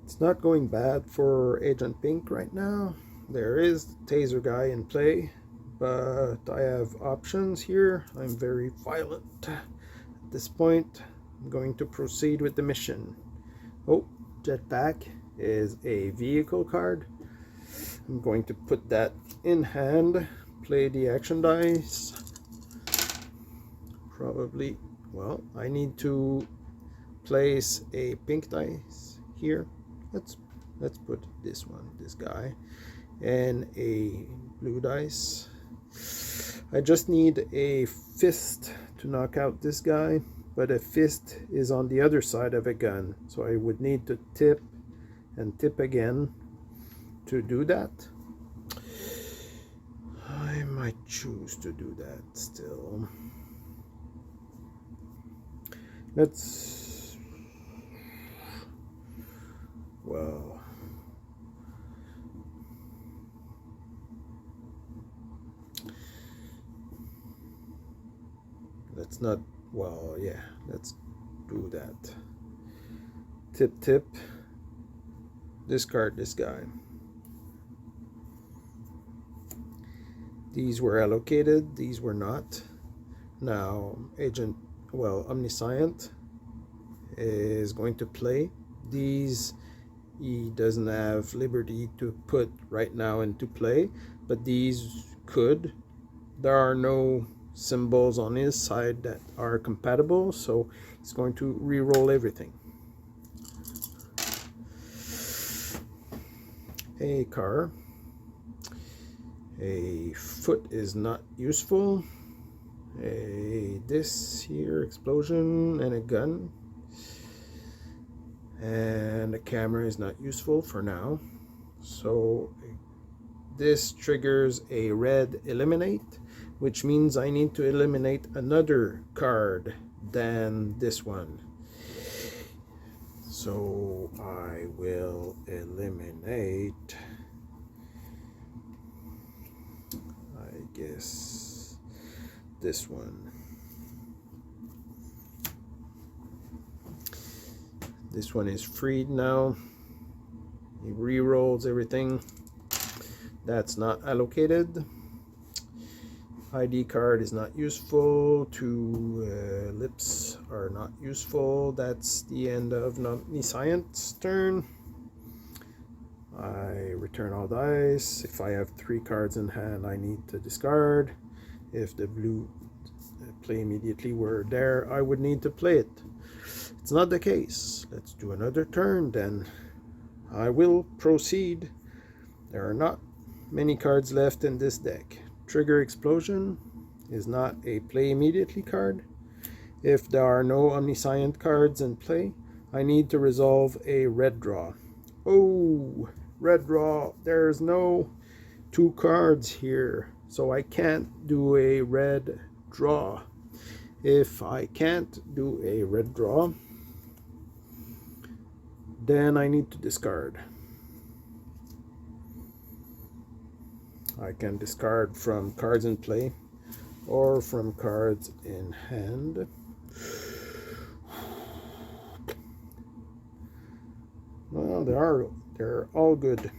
It's not going bad for Agent Pink right now. There is the taser guy in play, but I have options here. I'm very violent. At this point, I'm going to proceed with the mission. Oh, jetpack is a vehicle card. I'm going to put that in hand, play the action dice. Probably, well, I need to place a pink dice here. Let's put this one, this guy, and a blue dice. I just need a fist to knock out this guy, but a fist is on the other side of a gun, so I would need to tip and tip again to do that. I might choose to do that still. Well, let's not, well, yeah, let's do that. Tip, discard this guy. These were allocated, these were not. Now, Omniscient is going to play these. He doesn't have liberty to put right now into play, but these could. There are no symbols on his side that are compatible, so he's going to re-roll everything. A car. A foot is not useful. This here, explosion, and a gun. And the camera is not useful for now. So this triggers a red eliminate, which means I need to eliminate another card than this one. So I will eliminate, I guess, this one. This one is freed now. He re-rolls everything. That's not allocated. ID card is not useful. Two lips are not useful. That's the end of Omniscient's turn. I return all dice. If I have 3 cards in hand, I need to discard. If the blue play immediately were there, I would need to play it. It's not the case. Let's do another turn then. I will proceed. There are not many cards left in this deck. Trigger explosion is not a play immediately card. If there are no Omniscient cards in play, I need to resolve a red draw. Oh, red draw. There's no 2 cards here, so I can't do a red draw. If I can't do a red draw, then I need to discard. I can discard from cards in play or from cards in hand. Well, they're all good.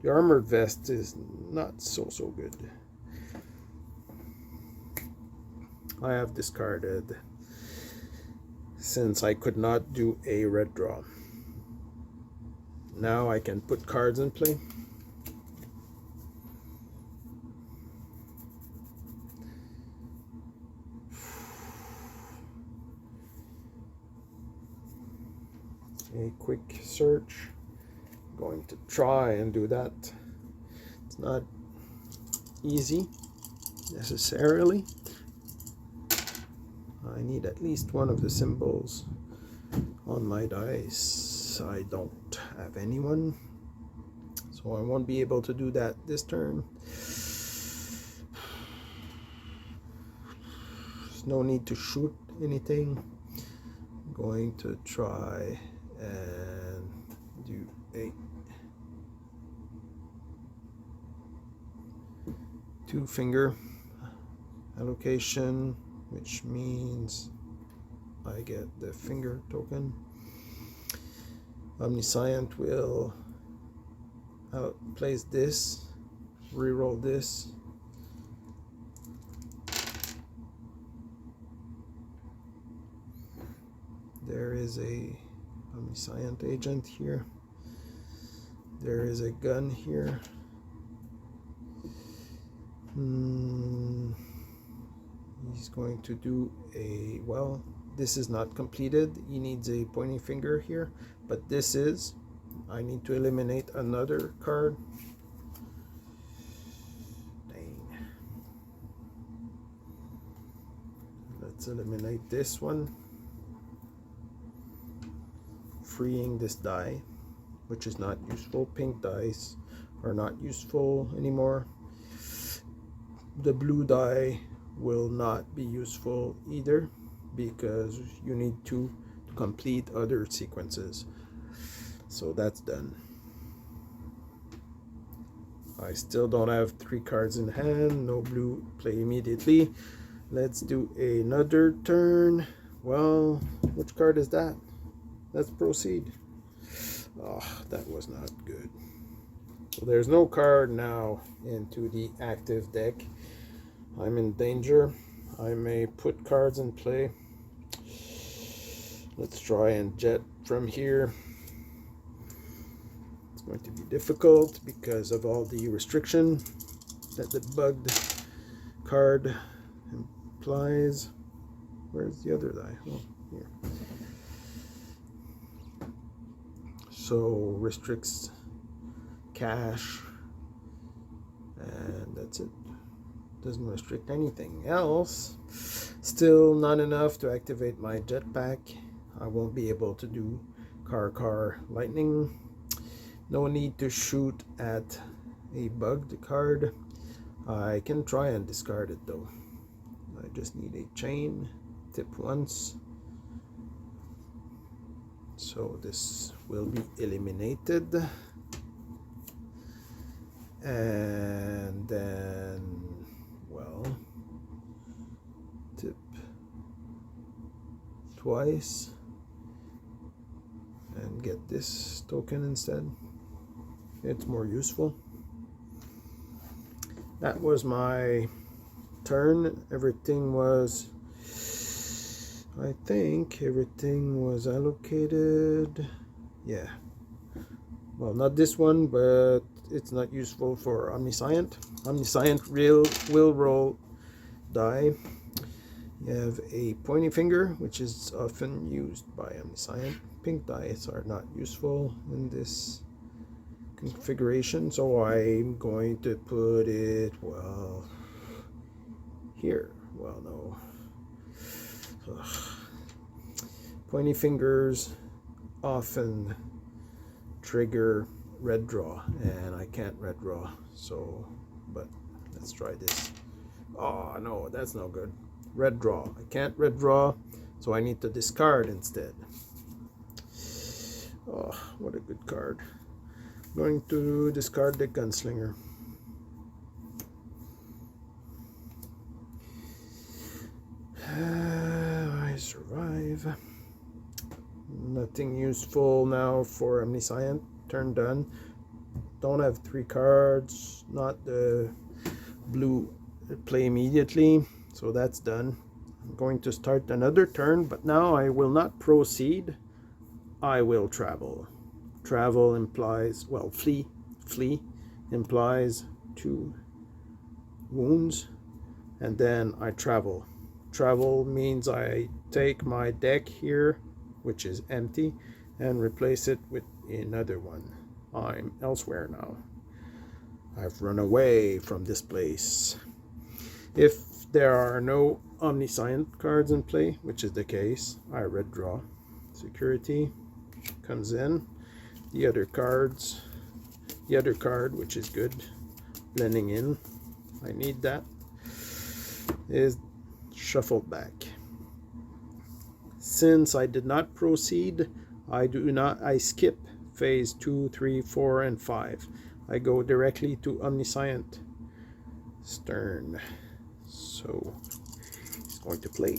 The armored vest is not so good. I have discarded since I could not do a red draw. Now I can put cards in play. A quick search. I'm going to try and do that. It's not easy necessarily. I need at least one of the symbols on my dice. I don't have anyone, so I won't be able to do that this turn. There's no need to shoot anything. I'm going to try and do a 2-finger allocation, which means I get the finger token. Omniscient will place this, reroll this. There is a Omniscient agent here. There is a gun here. He's going to do a, well, this is not completed. He needs a pointy finger here, but this is. I need to eliminate another card. Dang. Let's eliminate this one. Freeing this die, which is not useful. Pink dice are not useful anymore. The blue die will not be useful either, because you need to complete other sequences. So that's done. I still don't have 3 cards in hand. No blue, play immediately. Let's do another turn. Well, which card is that? Let's proceed. Oh, that was not good. So there's no card now into the active deck. I'm in danger. I may put cards in play. Let's try and jet from here. It's going to be difficult because of all the restriction that the bugged card implies. Where's the other die? Oh, here. So restricts cash, and that's it. Doesn't restrict anything else. Still not enough to activate my jetpack. I won't be able to do car lightning. No need to shoot at a bugged card. I can try and discard it though. I just need a chain. Tip once. So this will be eliminated. And then, well, tip twice and get this token instead. It's more useful. That was my turn. Everything was, I think everything was allocated. Yeah. Well, not this one, but it's not useful for Omniscient. Omniscient will roll die. You have a pointy finger, which is often used by Omniscient. Pink dice are not useful in this configuration, so I'm going to put it, well, here. Well, no. Ugh. Pointy fingers often trigger red draw, and I can't red draw, so, but let's try this. Oh no, that's no good. Red draw. I can't red draw, so I need to discard instead. Oh, what a good card. I'm going to discard the Gunslinger. I survive. Nothing useful now for Omniscient. Turn done. Don't have 3 cards. Not the blue play immediately. So that's done. I'm going to start another turn, but now I will not proceed. I will travel. Travel implies, well, flee implies 2 wounds, and then I travel. Travel means I take my deck here, which is empty, and replace it with another one. I'm elsewhere now. I've run away from this place. If there are no Omniscient cards in play, which is the case, I red draw. Security comes in. The other cards, the other card, which is good, blending in, I need that, is shuffled back. Since I did not proceed, I skip phase 2, 3, 4, and 5. I go directly to Omniscient Stern. So he's going to play.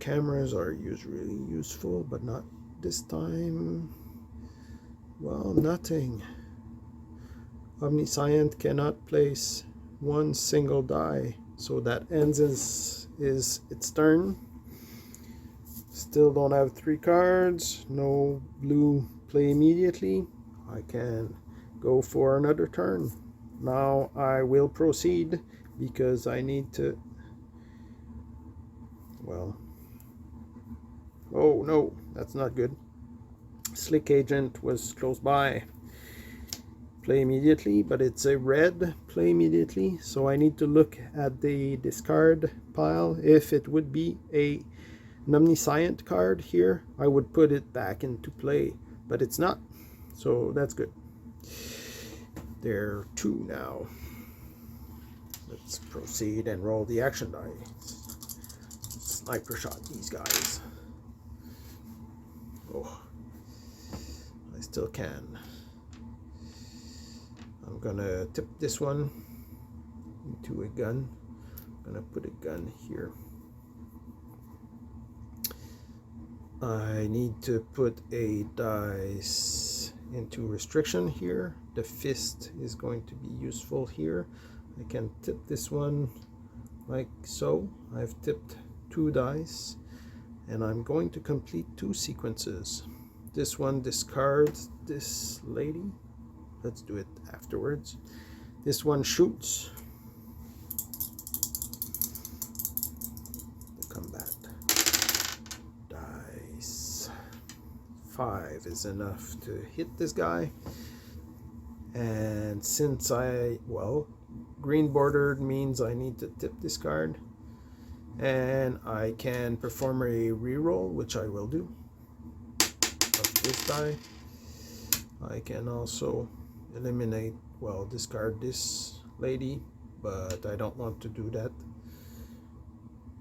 cameras are usually useful, but not this time. Well, nothing. Omniscient cannot place one single die, so that ends is its turn. Still don't have 3 cards. No blue play immediately. I can go for another turn. Now I will proceed because I need to, well, oh no, that's not good. Slick Agent was close by. Play immediately, but it's a red play immediately, so I need to look at the discard pile. If it would be an Omniscient card here, I would put it back into play, but it's not, so that's good. There are 2 now. Let's proceed and roll the action die. Sniper shot these guys. Oh, I still can. I'm gonna tip this one into a gun. I'm gonna put a gun here. I need to put a dice into restriction here. The fist is going to be useful here. I can tip this one like so. I've tipped 2 dice and I'm going to complete 2 sequences. This one discards this lady. Let's do it afterwards. This one shoots. The combat dice. 5 is enough to hit this guy. And since green bordered means I need to tip this card. And I can perform a reroll, which I will do, of this die. I can also eliminate, discard this lady, but I don't want to do that.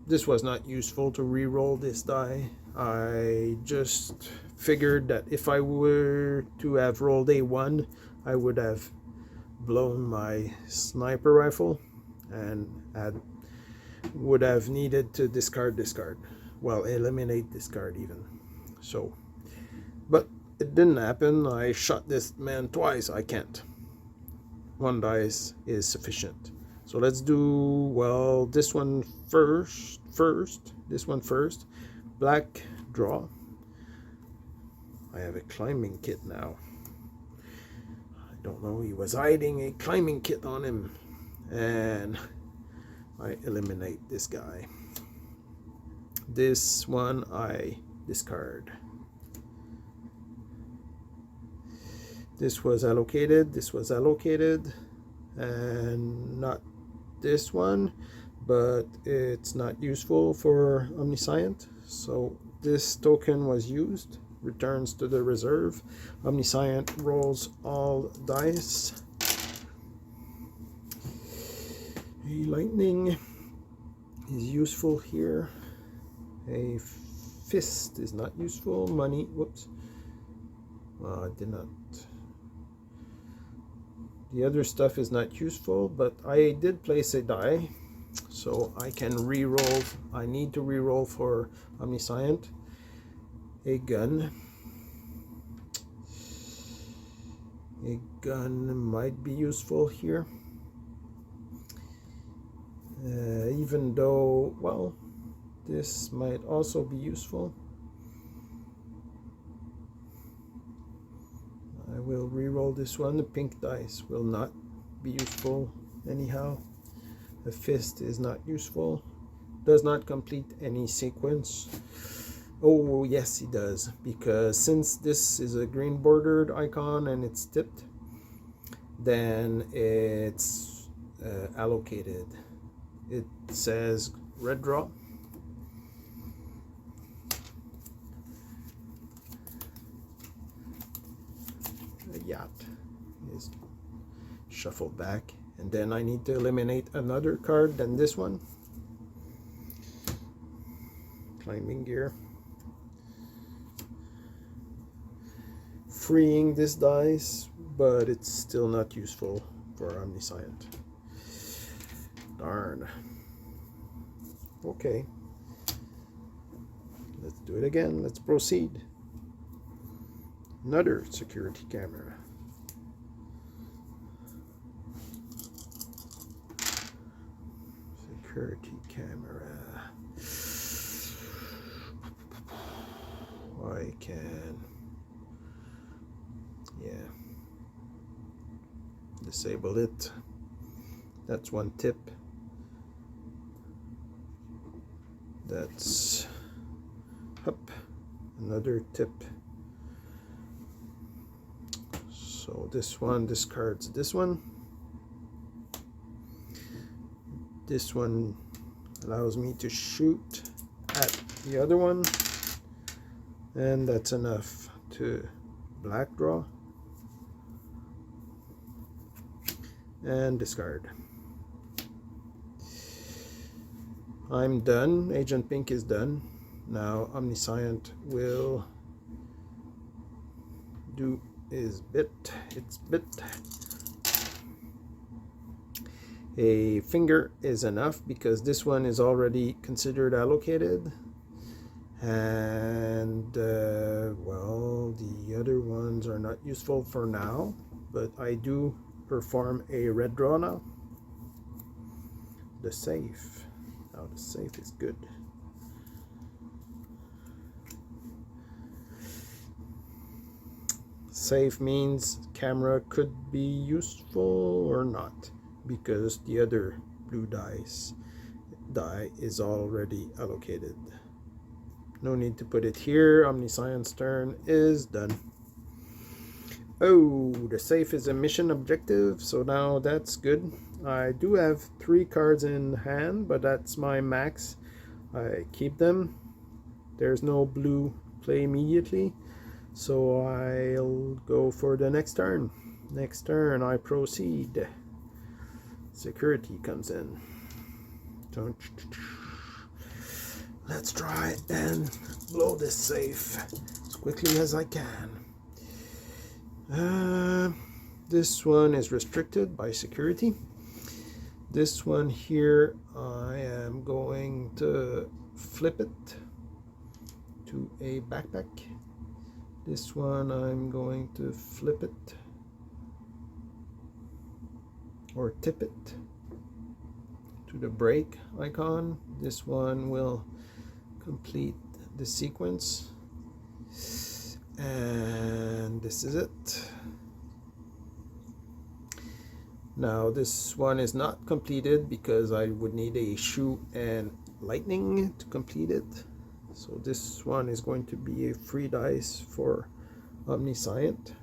This was not useful to re-roll this die. I just figured that if I were to have rolled a 1, I would have blown my sniper rifle and would have needed to discard. Well, eliminate discard even. So, but it didn't happen. I shot this man twice. I can't. 1 dice is sufficient. So let's do, this one first. This one first. Black draw. I have a climbing kit now. I don't know. He was hiding a climbing kit on him. And I eliminate this guy. This one I discard. This was allocated, and not this one, but it's not useful for Omniscient. So this token was used, returns to the reserve. Omniscient rolls all dice. A lightning is useful here. A fist is not useful. Money, whoops. I did not. The other stuff is not useful, but I did place a die, so I can re-roll. I need to re-roll for Omniscient. A gun. A gun might be useful here. Even though, this might also be useful. I will re-roll this one. The pink dice will not be useful anyhow. The fist is not useful. Does not complete any sequence. Oh yes, he does, because since this is a green bordered icon and it's tipped, then it's allocated. It says red draw. The yacht is shuffled back, and then I need to eliminate another card than this one. Climbing gear. Freeing this dice, but it's still not useful for Omniscient. Darn. Okay. do it again. Let's proceed. Another security camera. Security camera. I can, disable it. That's one tip. That's up. Another tip. So this one discards this one. This one allows me to shoot at the other one. And that's enough to black draw. And discard. I'm done. Agent Pink is done. Now Omniscient will do its bit. A finger is enough because this one is already considered allocated, and well, the other ones are not useful for now, but I do perform a red draw now. The safe. Now the safe is good. Safe means camera could be useful or not, because the other blue die is already allocated. No need to put it here. Omniscient's turn is done. Oh, the safe is a mission objective, so now that's good. I do have 3 cards in hand, but that's my max. I keep them. There's no blue play immediately, so I'll go for the next turn. Next turn I proceed. Security comes in. Let's try and blow this safe as quickly as I can. This one is restricted by security. This one here, I am going to flip it to a backpack. This one I'm going to flip it or tip it to the break icon. This one will complete the sequence, and this is it. Now this one is not completed because I would need a shoe and lightning to complete it. So this one is going to be a free dice for Omniscient.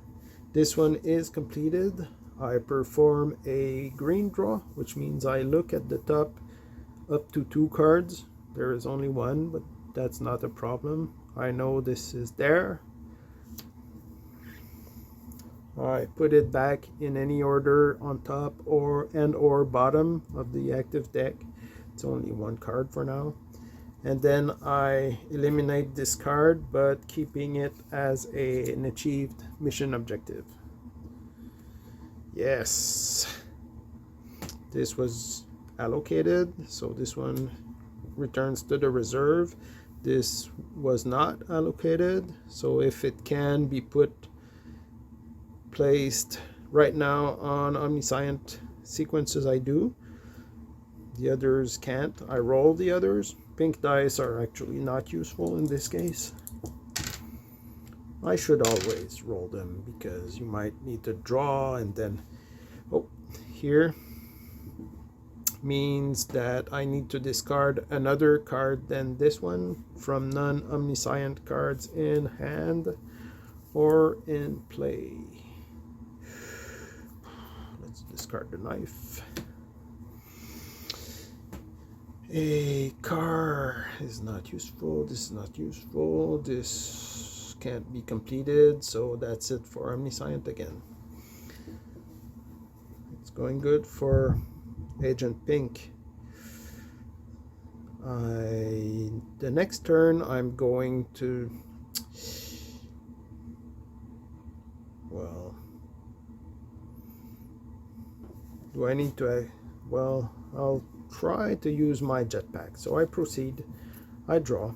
This one is completed. I perform a green draw, which means I look at the top up to 2 cards. There is only one, but that's not a problem. I know this is there. I put it back in any order on top or bottom of the active deck. It's only 1 card for now. And then I eliminate this card, but keeping it as an achieved mission objective. Yes, this was allocated, so this one returns to the reserve. This was not allocated, so if it can be placed right now on Omniscient sequences, I do. The others can't. I roll the others. Pink dice are actually not useful in this case. I should always roll them because you might need to draw, and then here means that I need to discard another card than this one from non-Omniscient cards in hand or in play. Let's discard the knife. A car is not useful. This is not useful. This can't be completed, so that's it for Omniscient again. It's going good for Agent Pink. The next turn I'm going to, well, do I need to, well, I'll try to use my jetpack. So I proceed. I draw.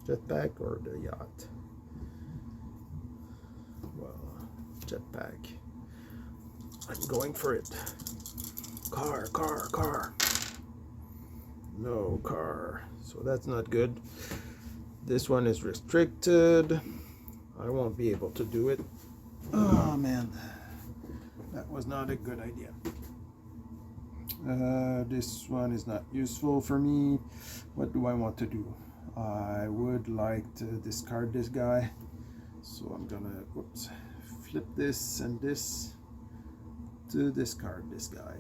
Jetpack or the yacht? Well, jetpack. I'm going for it. Car. No car. So that's not good. This one is restricted. I won't be able to do it. Oh man, that was not a good idea. This one is not useful for me. What do I want to do? I would like to discard this guy. So I'm gonna, flip this and this to discard this guy.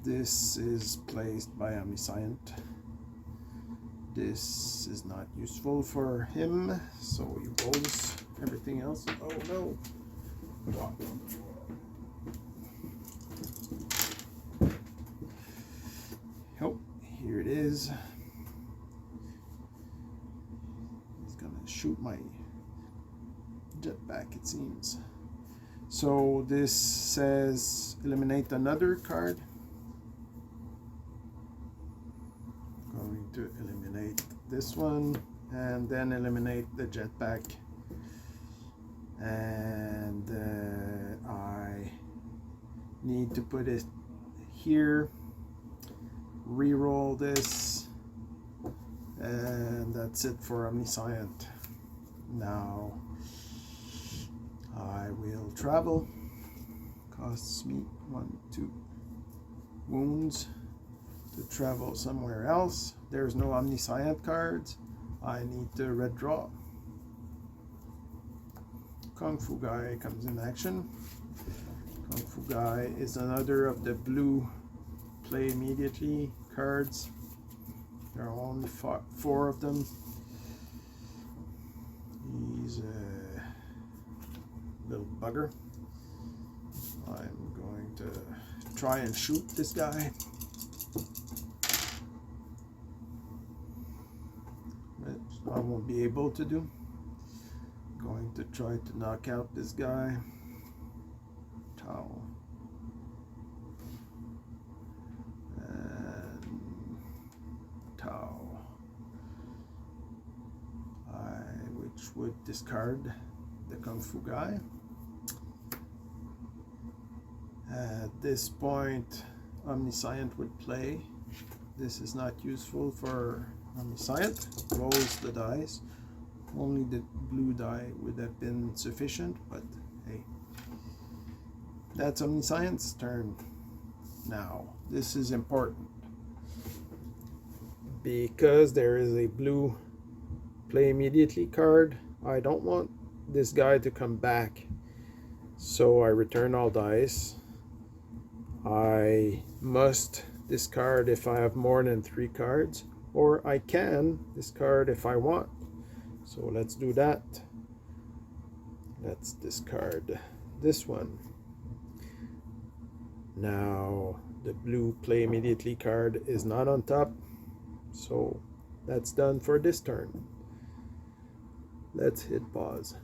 This is placed by Omniscient. This is not useful for him, so he rolls everything else. Oh no! Wow. Oh, here it is. He's gonna shoot my jetpack, it seems. So this says eliminate another card. Going to eliminate this one and then eliminate the jetpack, and I need to put it here, re-roll this, and that's it for Omniscient. Now I will travel. Costs me 2 wounds to travel somewhere else. There's no Omniscient cards. I need to red draw. Kung Fu Guy comes in action. Kung Fu Guy is another of the blue play immediately cards. There are only 4 of them. He's a little bugger. I'm going to try and shoot this guy. I won't be able to do. Going to try to knock out this guy. Towel. And towel. Which would discard the Kung Fu Guy. At this point, Omniscient would play. This is not useful for Omniscient. Rolls the dice. Only the blue die would have been sufficient, but hey. That's Omniscient's turn. Now, this is important, because there is a blue play immediately card. I don't want this guy to come back, so I return all dice. I must discard if I have more than 3 cards, or I can discard if I want. So let's do that. Let's discard this one. Now the blue play immediately card is not on top, so that's done for this turn. Let's hit pause.